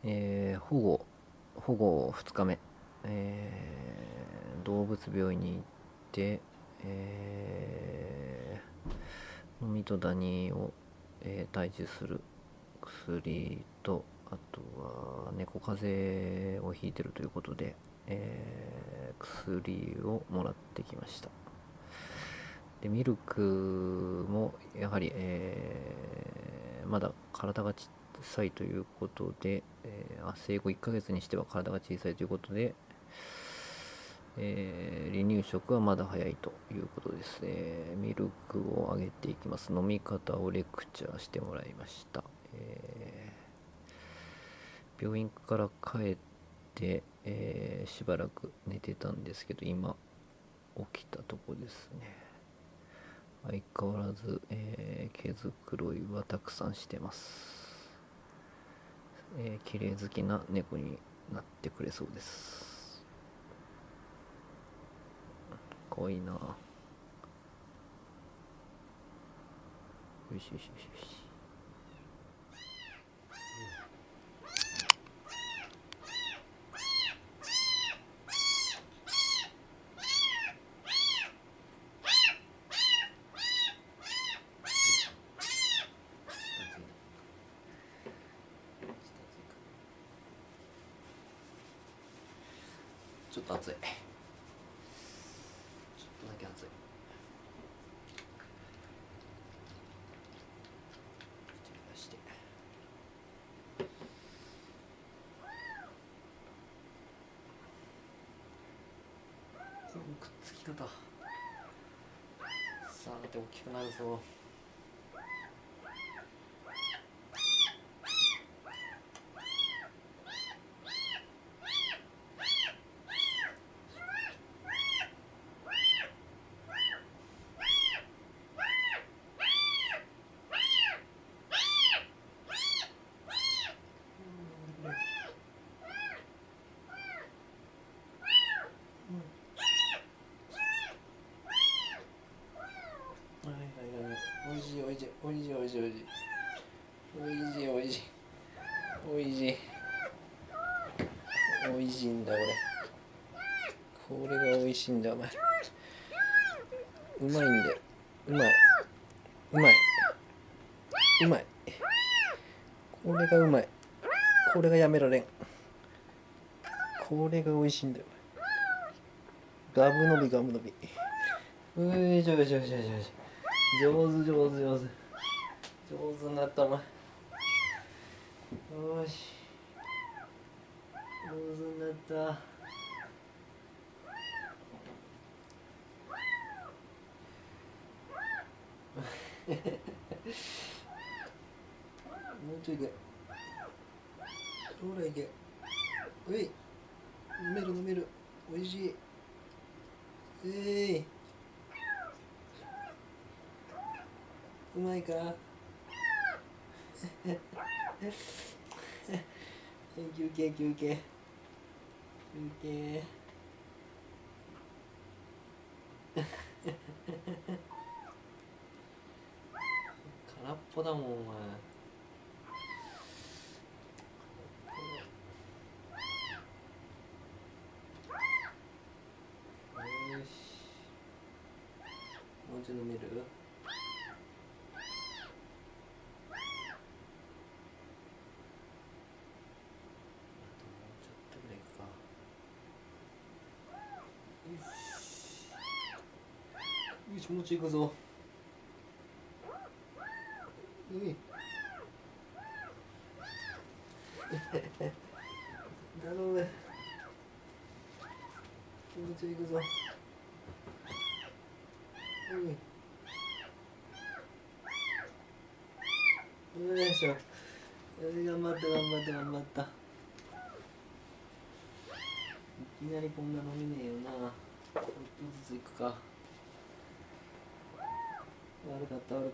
保護2日目、動物病院に行って、ノミとダニを、退治する薬と、あとは猫風邪をひいてるということで、薬をもらってきました。でミルクもやはり、まだ体が小さいということで、生後1ヶ月にしては体が小さいということで、離乳食はまだ早いということですね。ミルクをあげていきます。飲み方をレクチャーしてもらいました。病院から帰って、しばらく寝てたんですけど、今起きたとこですね。相変わらず、毛づくろいはたくさんしてます。綺麗好きな猫になってくれそうです。かわいいな。よしよしよしよし。ちょっと暑い。ちょっとだけ暑い。このくっつき方。さて大きくなるぞ。おいしいおいしいおいしいおいしいおいしいおいしいおいしいおいしいおいしいんだこれがおいしいんだお前。うまいんだよ。うまいうまいうまい。これがうまい。これがやめられん。これがおいしいんだよ。ガブ伸びガブ伸び。よいしょよいしょよいしょよいしょ。上手上手上手。上手になったお前。よし。上手になった。もうちょいいけ。ほらいけ。おい。飲める飲める。おいしい。うまいか。休憩休憩休憩。空っぽだもんお前。よし。もうちょい飲める？よし、もうちょい行くぞ。頼む。もうちょい行くぞ。よいしょ。頑張った頑張った頑張った。いきなりこんな飲めねえよな。ちょっとずつ行くか。悪かった悪かった。